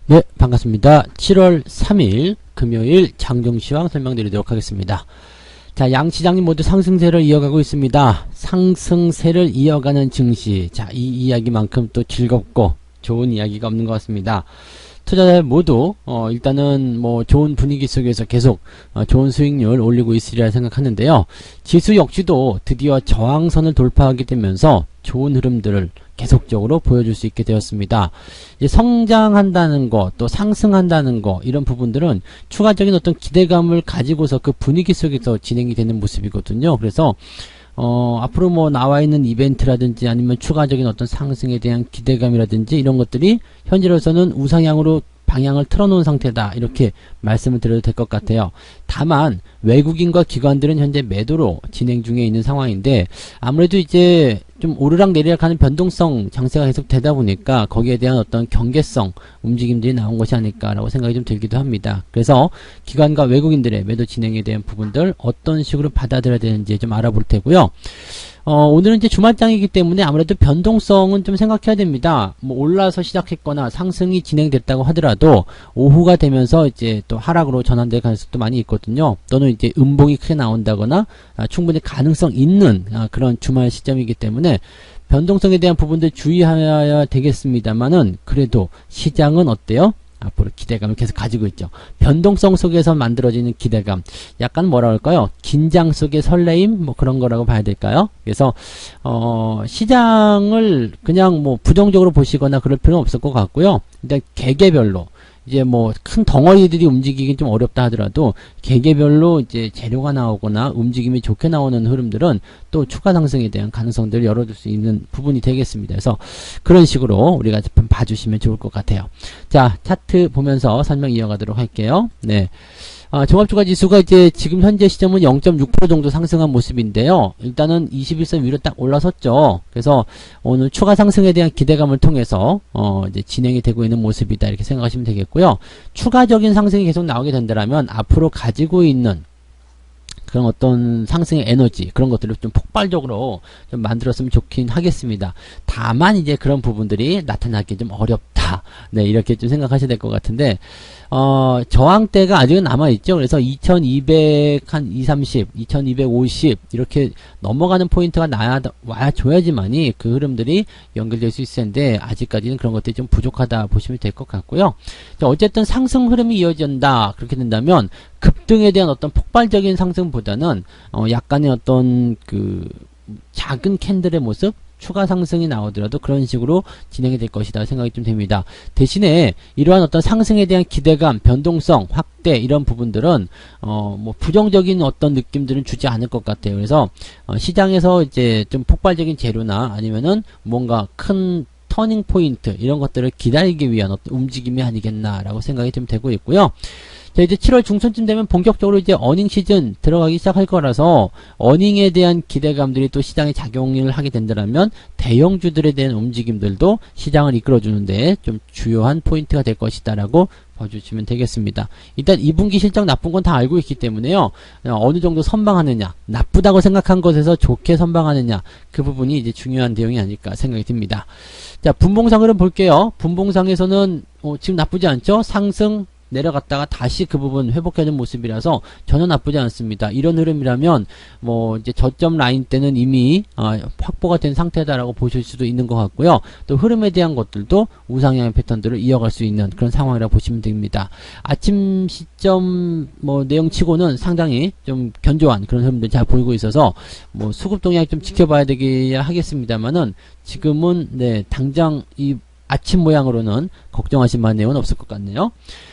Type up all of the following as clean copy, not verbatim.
네, 반갑습니다. 7월 3일 금요일 장종시황 설명드리도록 하겠습니다. 자, 양 시장이 모두 상승세를 이어가고 있습니다. 상승세를 이어가는 증시. 자, 이 이야기만큼 또 즐겁고 좋은 이야기가 없는 것 같습니다. 투자자들 모두 일단은 뭐 좋은 분위기 속에서 계속 좋은 수익률 올리고 있으리라 생각하는데요. 지수 역시도 드디어 저항선을 돌파하게 되면서 좋은 흐름들을 계속적으로 보여줄 수 있게 되었습니다. 이제 성장한다는 거, 또 상승한다는 거, 이런 부분들은 추가적인 어떤 기대감을 가지고서 그 분위기 속에서 진행이 되는 모습이거든요. 그래서 앞으로 뭐 나와 있는 이벤트라든지 아니면 추가적인 어떤 상승에 대한 기대감이라든지 이런 것들이 현재로서는 우상향으로 방향을 틀어놓은 상태다, 이렇게 말씀을 드려도 될 것 같아요. 다만 외국인과 기관들은 현재 매도로 진행 중에 있는 상황인데, 아무래도 이제 좀 오르락 내리락 하는 변동성 장세가 계속 되다 보니까 거기에 대한 어떤 경계성 움직임들이 나온 것이 아닐까라고 생각이 좀 들기도 합니다. 그래서 기관과 외국인들의 매도 진행에 대한 부분들 어떤 식으로 받아들여야 되는지 좀 알아볼 테고요. 오늘은 이제 주말장이기 때문에 아무래도 변동성은 좀 생각해야 됩니다. 뭐 올라서 시작했거나 상승이 진행됐다고 하더라도 오후가 되면서 이제 또 하락으로 전환될 가능성도 많이 있거든요. 또는 이제 음봉이 크게 나온다거나 충분히 가능성 있는 그런 주말 시점이기 때문에 변동성에 대한 부분들 주의해야 되겠습니다만은, 그래도 시장은 어때요? 앞으로 기대감을 계속 가지고 있죠. 변동성 속에서 만들어지는 기대감, 약간 뭐라 할까요? 긴장 속의 설레임, 뭐 그런 거라고 봐야 될까요? 그래서 시장을 그냥 뭐 부정적으로 보시거나 그럴 필요는 없을 것 같고요. 일단 개개별로 이제 뭐 큰 덩어리들이 움직이긴 좀 어렵다 하더라도 개개별로 이제 재료가 나오거나 움직임이 좋게 나오는 흐름들은 또 추가 상승에 대한 가능성들을 열어둘 수 있는 부분이 되겠습니다. 그래서 그런 식으로 우리가 좀 봐주시면 좋을 것 같아요. 자, 차트 보면서 설명 이어가도록 할게요. 네. 종합주가지수가 이제 지금 현재 시점은 0.6% 정도 상승한 모습인데요. 일단은 21선 위로 딱 올라섰죠. 그래서 오늘 추가 상승에 대한 기대감을 통해서 이제 진행이 되고 있는 모습이다, 이렇게 생각하시면 되겠고요. 추가적인 상승이 계속 나오게 된다면 앞으로 가지고 있는 그런 어떤 상승의 에너지, 그런 것들을 좀 폭발적으로 좀 만들었으면 좋긴 하겠습니다. 다만 이제 그런 부분들이 나타나기 좀 어렵다, 네, 이렇게 좀 생각하셔야 될 것 같은데, 저항대가 아직은 남아있죠. 그래서 2200, 한 230, 2250 이렇게 넘어가는 포인트가 와줘야지만이 그 흐름들이 연결될 수 있을 텐데, 아직까지는 그런 것들이 좀 부족하다 보시면 될 것 같고요. 자, 어쨌든 상승 흐름이 이어진다, 그렇게 된다면 급등에 대한 어떤 폭발적인 상승보다는 약간의 어떤 그 작은 캔들의 모습, 추가 상승이 나오더라도 그런 식으로 진행이 될 것이다 생각이 좀 됩니다. 대신에 이러한 어떤 상승에 대한 기대감, 변동성, 확대, 이런 부분들은 뭐 부정적인 어떤 느낌들은 주지 않을 것 같아요. 그래서 시장에서 이제 좀 폭발적인 재료나 아니면은 뭔가 큰 터닝 포인트, 이런 것들을 기다리기 위한 어떤 움직임이 아니겠나라고 생각이 좀 되고 있고요. 자, 이제 7월 중순쯤 되면 본격적으로 이제 어닝 시즌 들어가기 시작할 거라서 어닝에 대한 기대감들이 또 시장에 작용을 하게 된다면 대형주들에 대한 움직임들도 시장을 이끌어주는데 좀 주요한 포인트가 될 것이다라고 봐주시면 되겠습니다. 일단 2분기 실적 나쁜 건 다 알고 있기 때문에요. 어느 정도 선방하느냐, 나쁘다고 생각한 것에서 좋게 선방하느냐, 그 부분이 이제 중요한 내용이 아닐까 생각이 듭니다. 자, 분봉상으로 볼게요. 분봉상에서는 지금 나쁘지 않죠? 상승 내려갔다가 다시 그 부분 회복하는 모습이라서 전혀 나쁘지 않습니다. 이런 흐름이라면 뭐 이제 저점 라인 때는 이미 확보가 된 상태다라고 보실 수도 있는 것 같고요. 또 흐름에 대한 것들도 우상향의 패턴들을 이어갈 수 있는 그런 상황이라고 보시면 됩니다. 아침 시점 뭐 내용치고는 상당히 좀 견조한 그런 흐름들 잘 보이고 있어서 뭐 수급 동향 좀 지켜봐야 되긴 하겠습니다만은 지금은 네, 당장 이 아침 모양으로는 걱정하실 만한 내용은 없을 것 같네요.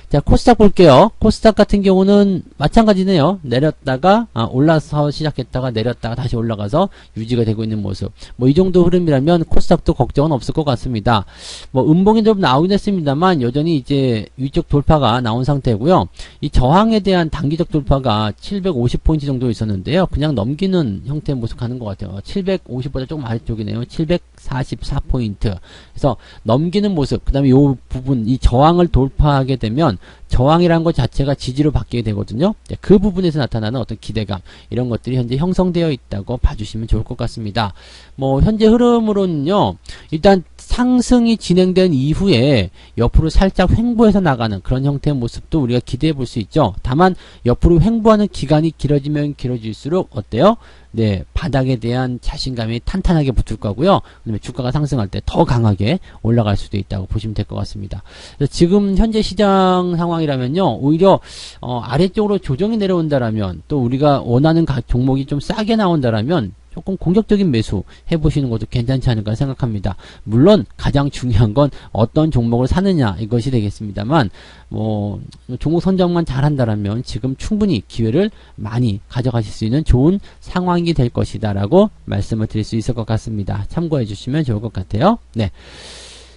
자, 코스닥 볼게요. 코스닥 같은 경우는 마찬가지네요. 내렸다가 올라서 시작했다가 내렸다가 다시 올라가서 유지가 되고 있는 모습. 뭐 이 정도 흐름이라면 코스닥도 걱정은 없을 것 같습니다. 뭐 음봉이 좀 나오긴 했습니다만 여전히 이제 위쪽 돌파가 나온 상태고요. 이 저항에 대한 단기적 돌파가 750포인트 정도 있었는데요. 그냥 넘기는 형태의 모습 가는 것 같아요. 750보다 조금 아래쪽이네요. 744포인트. 그래서 넘기는 모습, 그 다음에 이 부분, 이 저항을 돌파하게 되면 저항이라는 것 자체가 지지로 바뀌게 되거든요. 그 부분에서 나타나는 어떤 기대감, 이런 것들이 현재 형성되어 있다고 봐주시면 좋을 것 같습니다. 뭐 현재 흐름으로는요, 일단 상승이 진행된 이후에 옆으로 살짝 횡보해서 나가는 그런 형태의 모습도 우리가 기대해 볼 수 있죠. 다만 옆으로 횡보하는 기간이 길어지면 길어질수록 어때요? 네, 바닥에 대한 자신감이 탄탄하게 붙을 거고요. 그다음에 주가가 상승할 때 더 강하게 올라갈 수도 있다고 보시면 될 것 같습니다. 그래서 지금 현재 시장 상황이라면요, 오히려 아래쪽으로 조정이 내려온다라면, 또 우리가 원하는 종목이 좀 싸게 나온다라면 조금 공격적인 매수 해보시는 것도 괜찮지 않을까 생각합니다. 물론 가장 중요한 건 어떤 종목을 사느냐 이것이 되겠습니다만, 뭐 종목 선정만 잘한다라면 지금 충분히 기회를 많이 가져가실 수 있는 좋은 상황이 될 것이다 라고 말씀을 드릴 수 있을 것 같습니다. 참고해 주시면 좋을 것 같아요. 네.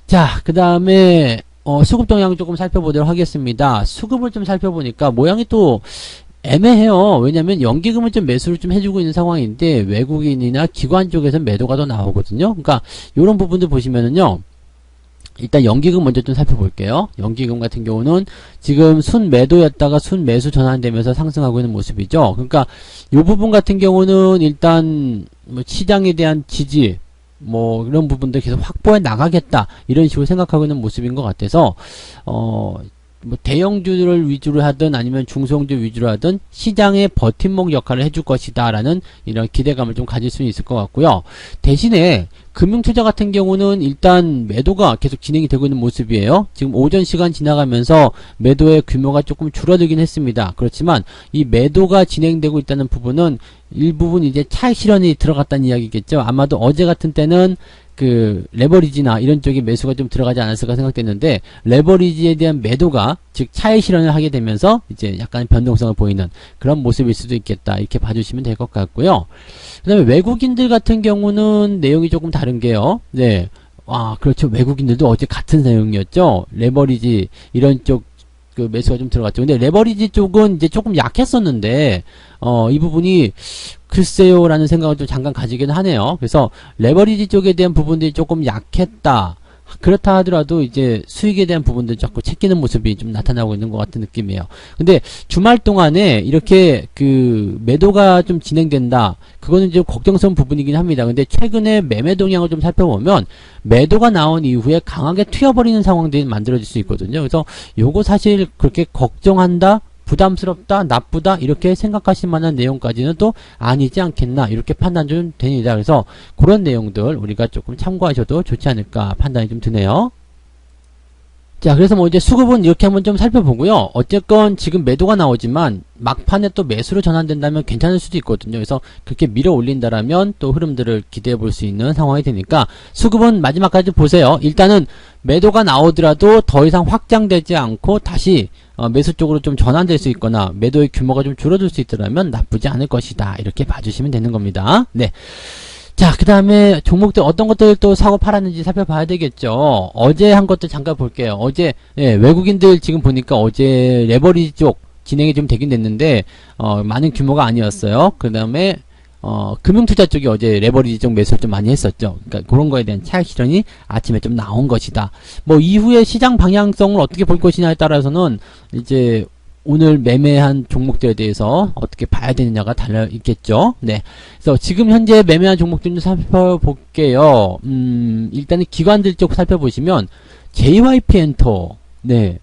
자, 그 다음에 수급 동향 조금 살펴보도록 하겠습니다. 수급을 좀 살펴보니까 모양이 또 애매해요. 왜냐면 연기금을 좀 매수를 좀 해주고 있는 상황인데 외국인이나 기관 쪽에서 매도가 더 나오거든요. 그러니까 이런 부분들 보시면은요, 일단 연기금 먼저 좀 살펴볼게요. 연기금 같은 경우는 지금 순 매도였다가 순 매수 전환되면서 상승하고 있는 모습이죠. 그러니까 이 부분 같은 경우는 일단 뭐 시장에 대한 지지, 뭐 이런 부분들 계속 확보해 나가겠다 이런 식으로 생각하고 있는 모습인 것 같아서 뭐 대형주를 위주로 하든 아니면 중소형주 위주로 하든 시장의 버팀목 역할을 해줄 것이다 라는 이런 기대감을 좀 가질 수 있을 것 같고요. 대신에 금융투자 같은 경우는 일단 매도가 계속 진행이 되고 있는 모습이에요. 지금 오전 시간 지나가면서 매도의 규모가 조금 줄어들긴 했습니다. 그렇지만 이 매도가 진행되고 있다는 부분은 일부분 이제 차익 실현이 들어갔다는 이야기겠죠. 아마도 어제 같은 때는 그 레버리지나 이런 쪽에 매수가 좀 들어가지 않았을까 생각됐는데, 레버리지에 대한 매도가 즉 차익 실현을 하게 되면서 이제 약간 변동성을 보이는 그런 모습일 수도 있겠다 이렇게 봐주시면 될 것 같고요. 그 다음에 외국인들 같은 경우는 내용이 조금 다른 게요. 네, 그렇죠. 외국인들도 어제 같은 내용이었죠. 레버리지 이런 쪽 그 매수가 좀 들어갔죠. 근데 레버리지 쪽은 이제 조금 약했었는데 이 부분이 글쎄요 라는 생각을 좀 잠깐 가지긴 하네요. 그래서 레버리지 쪽에 대한 부분들이 조금 약했다. 그렇다 하더라도 이제 수익에 대한 부분들 자꾸 챙기는 모습이 좀 나타나고 있는 것 같은 느낌이에요. 근데 주말 동안에 이렇게 그 매도가 좀 진행된다. 그거는 이제 걱정스러운 부분이긴 합니다. 근데 최근에 매매 동향을 좀 살펴보면 매도가 나온 이후에 강하게 튀어버리는 상황들이 만들어질 수 있거든요. 그래서 요거 사실 그렇게 걱정한다, 부담스럽다, 나쁘다 이렇게 생각하실 만한 내용까지는 또 아니지 않겠나 이렇게 판단 좀 됩니다. 그래서 그런 내용들 우리가 조금 참고하셔도 좋지 않을까 판단이 좀 드네요. 자, 그래서 뭐 이제 수급은 이렇게 한번 좀 살펴보고요. 어쨌건 지금 매도가 나오지만 막판에 또 매수로 전환된다면 괜찮을 수도 있거든요. 그래서 그렇게 밀어 올린다라면 또 흐름들을 기대해 볼 수 있는 상황이 되니까 수급은 마지막까지 보세요. 일단은 매도가 나오더라도 더 이상 확장되지 않고 다시 매수 쪽으로 좀 전환될 수 있거나 매도의 규모가 좀 줄어들 수 있더라면 나쁘지 않을 것이다. 이렇게 봐주시면 되는 겁니다. 네. 자, 그 다음에 종목들 어떤 것들 또 사고 팔았는지 살펴봐야 되겠죠. 어제 한 것들 잠깐 볼게요. 어제 외국인들 지금 보니까 어제 레버리지 쪽 진행이 좀 되긴 됐는데 많은 규모가 아니었어요. 그 다음에 금융투자 쪽이 어제 레버리지 쪽 매수를 좀 많이 했었죠. 그러니까 그런 거에 대한 차익 실현이 아침에 좀 나온 것이다. 뭐 이후에 시장 방향성을 어떻게 볼 것이냐에 따라서는 이제 오늘 매매한 종목들에 대해서 어떻게 봐야 되느냐가 달려 있겠죠. 네. 그래서 지금 현재 매매한 종목들 좀 살펴볼게요. 일단은 기관들 쪽 살펴보시면 JYP 엔터, 네.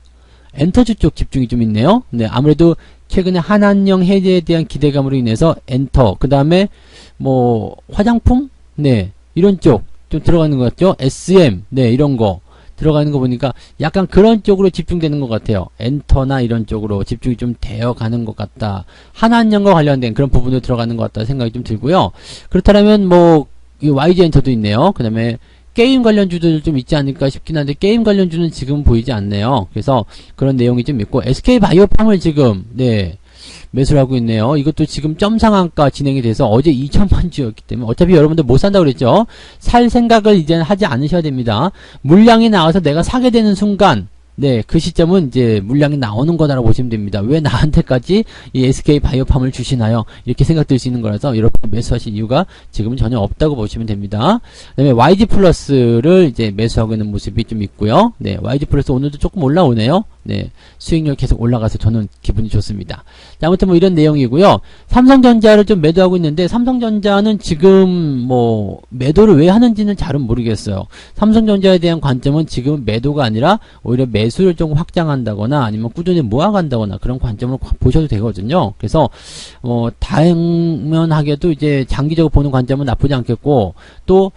엔터주 쪽 집중이 좀 있네요. 네. 아무래도 최근에 한한령 해제에 대한 기대감으로 인해서 엔터, 그 다음에 뭐 화장품, 네. 이런 쪽 좀 들어가는 것 같죠. SM, 네. 이런 거. 들어가는 거 보니까 약간 그런 쪽으로 집중되는 것 같아요. 엔터나 이런 쪽으로 집중이 좀 되어 가는 것 같다. 한한령과 관련된 그런 부분으로 들어가는 것 같다 생각이 좀 들고요. 그렇다면 뭐 YG 엔터도 있네요. 그 다음에 게임 관련주들 좀 있지 않을까 싶긴 한데 게임 관련주는 지금 보이지 않네요. 그래서 그런 내용이 좀 있고 SK바이오팜을 지금 매수를 하고 있네요. 이것도 지금 점상한가 진행이 돼서 어제 2천만 주였기 때문에 어차피 여러분들 못 산다고 그랬죠. 살 생각을 이제는 하지 않으셔야 됩니다. 물량이 나와서 내가 사게 되는 순간 그 시점은 이제 물량이 나오는 거다라고 보시면 됩니다. 왜 나한테까지 이 SK바이오팜을 주시나요? 이렇게 생각될 수 있는 거라서 여러분 매수하실 이유가 지금은 전혀 없다고 보시면 됩니다. 그 다음에 YG 플러스를 이제 매수하고 있는 모습이 좀 있고요. YG 플러스 오늘도 조금 올라오네요. 네, 수익률 계속 올라가서 저는 기분이 좋습니다. 자, 아무튼 뭐 이런 내용이고요. 삼성전자를 좀 매도하고 있는데 삼성전자는 지금 뭐 매도를 왜 하는지는 잘은 모르겠어요. 삼성전자에 대한 관점은 지금 매도가 아니라 오히려 매수를 좀 확장한다거나 아니면 꾸준히 모아간다거나 그런 관점을 보셔도 되거든요. 그래서 당면하게도 이제 장기적으로 보는 관점은 나쁘지 않겠고 또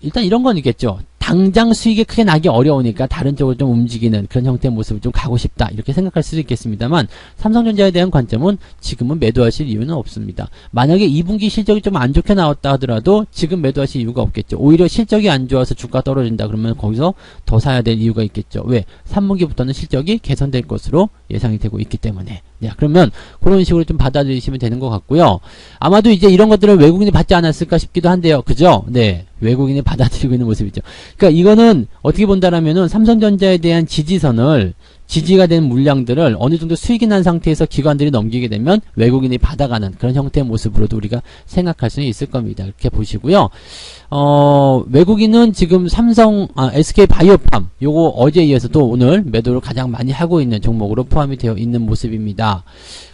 일단 이런 건 있겠죠. 당장 수익이 크게 나기 어려우니까 다른 쪽으로 좀 움직이는 그런 형태의 모습을 좀 가고 싶다 이렇게 생각할 수도 있겠습니다만 삼성전자에 대한 관점은 지금은 매도하실 이유는 없습니다. 만약에 2분기 실적이 좀 안 좋게 나왔다 하더라도 지금 매도하실 이유가 없겠죠. 오히려 실적이 안 좋아서 주가 떨어진다 그러면 거기서 더 사야 될 이유가 있겠죠. 왜? 3분기부터는 실적이 개선될 것으로 예상이 되고 있기 때문에. 네, 그러면 그런 식으로 좀 받아들이시면 되는 것 같고요. 아마도 이제 이런 것들을 외국인이 받지 않았을까 싶기도 한데요. 그죠? 네. 외국인이 받아들이고 있는 모습이죠. 그러니까 이거는 어떻게 본다라면은 삼성전자에 대한 지지선을 지지가 된 물량들을 어느 정도 수익이 난 상태에서 기관들이 넘기게 되면 외국인이 받아가는 그런 형태의 모습으로도 우리가 생각할 수는 있을 겁니다. 이렇게 보시고요. 외국인은 지금 SK 바이오팜 요거 어제에 이어서도 오늘 매도를 가장 많이 하고 있는 종목으로 포함이 되어 있는 모습입니다.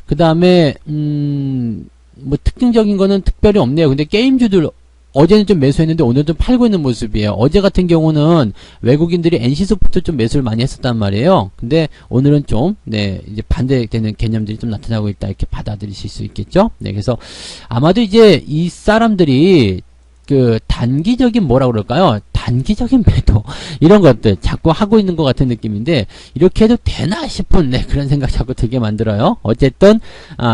그 다음에 뭐 특징적인 거는 특별히 없네요. 근데 게임주들 어제는 좀 매수했는데 오늘은 좀 팔고 있는 모습이에요. 어제 같은 경우는 외국인들이 NC소프트 좀 매수를 많이 했었단 말이에요. 근데 오늘은 좀, 네, 이제 반대되는 개념들이 좀 나타나고 있다. 이렇게 받아들이실 수 있겠죠? 네, 그래서 아마도 이제 이 사람들이 단기적인 뭐라 그럴까요? 단기적인 매도 이런 것들 자꾸 하고 있는 것 같은 느낌인데 이렇게 해도 되나 싶은 그런 생각 자꾸 들게 만들어요. 어쨌든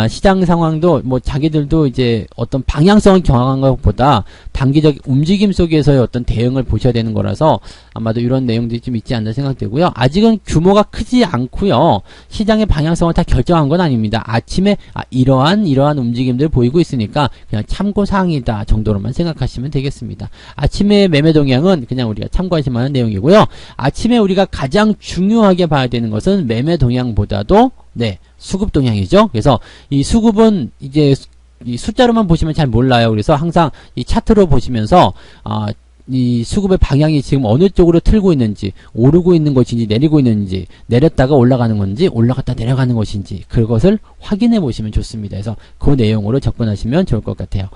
시장 상황도 뭐 자기들도 이제 어떤 방향성을 경험한 것보다 단기적 움직임 속에서의 어떤 대응을 보셔야 되는 거라서 아마도 이런 내용들이 좀 있지 않나 생각되고요. 아직은 규모가 크지 않고요. 시장의 방향성을 다 결정한 건 아닙니다. 아침에 이러한 움직임들을 보이고 있으니까 그냥 참고사항이다 정도로만 생각하시면 되겠습니다. 아침에 매매 동향은 그냥 우리가 참고하실 만한 내용이고요. 아침에 우리가 가장 중요하게 봐야 되는 것은 매매 동향보다도 수급 동향이죠. 그래서 이 수급은 이제 이 숫자로만 보시면 잘 몰라요. 그래서 항상 이 차트로 보시면서 이 수급의 방향이 지금 어느 쪽으로 틀고 있는지, 오르고 있는 것인지 내리고 있는지, 내렸다가 올라가는 건지 올라갔다 내려가는 것인지 그것을 확인해 보시면 좋습니다. 그래서 그 내용으로 접근하시면 좋을 것 같아요.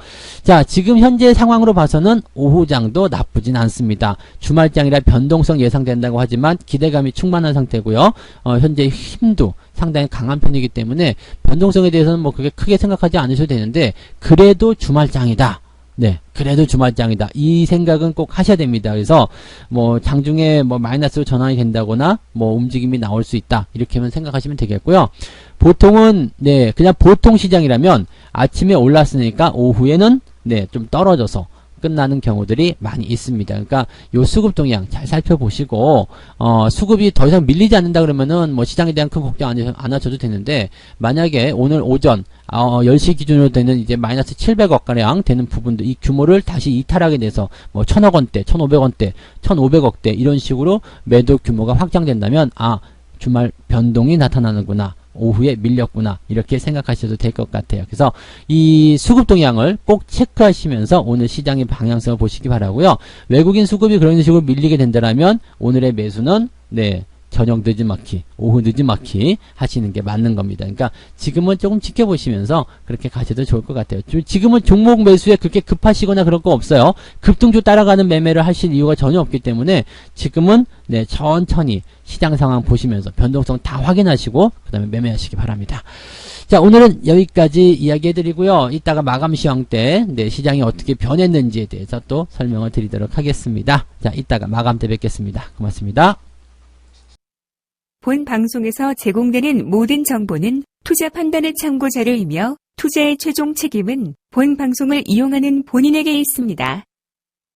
자, 지금 현재 상황으로 봐서는 오후장도 나쁘진 않습니다. 주말장이라 변동성 예상된다고 하지만 기대감이 충만한 상태고요. 현재 힘도 상당히 강한 편이기 때문에 변동성에 대해서는 뭐 그렇게 크게 생각하지 않으셔도 되는데 그래도 주말장이다. 네, 그래도 주말장이다. 이 생각은 꼭 하셔야 됩니다. 그래서 뭐 장중에 뭐 마이너스로 전환이 된다거나 뭐 움직임이 나올 수 있다. 이렇게만 생각하시면 되겠고요. 보통은 그냥 보통 시장이라면 아침에 올랐으니까 오후에는 좀 떨어져서 끝나는 경우들이 많이 있습니다. 그러니까 요 수급 동향 잘 살펴보시고 수급이 더 이상 밀리지 않는다 그러면은 뭐 시장에 대한 큰 걱정 안 하셔도 되는데 만약에 오늘 오전 10시 기준으로 되는 이제 마이너스 700억 가량 되는 부분도 이 규모를 다시 이탈하게 돼서 뭐 1000억 원대, 1500원대, 1500억대 이런 식으로 매도 규모가 확장된다면 주말 변동이 나타나는구나. 오후에 밀렸구나 이렇게 생각하셔도 될 것 같아요. 그래서 이 수급 동향을 꼭 체크하시면서 오늘 시장의 방향성을 보시기 바라고요. 외국인 수급이 그런 식으로 밀리게 된다면 오늘의 매수는 저녁 늦지막히 오후 늦지막히 하시는 게 맞는 겁니다. 그러니까 지금은 조금 지켜보시면서 그렇게 가셔도 좋을 것 같아요. 지금은 종목 매수에 그렇게 급하시거나 그럴 거 없어요. 급등주 따라가는 매매를 하실 이유가 전혀 없기 때문에 지금은 천천히 시장 상황 보시면서 변동성 다 확인하시고 그 다음에 매매하시기 바랍니다. 자, 오늘은 여기까지 이야기해드리고요. 이따가 마감 시황 때 시장이 어떻게 변했는지에 대해서 또 설명을 드리도록 하겠습니다. 자, 이따가 마감 때 뵙겠습니다. 고맙습니다. 본 방송에서 제공되는 모든 정보는 투자 판단의 참고 자료이며 투자의 최종 책임은 본 방송을 이용하는 본인에게 있습니다.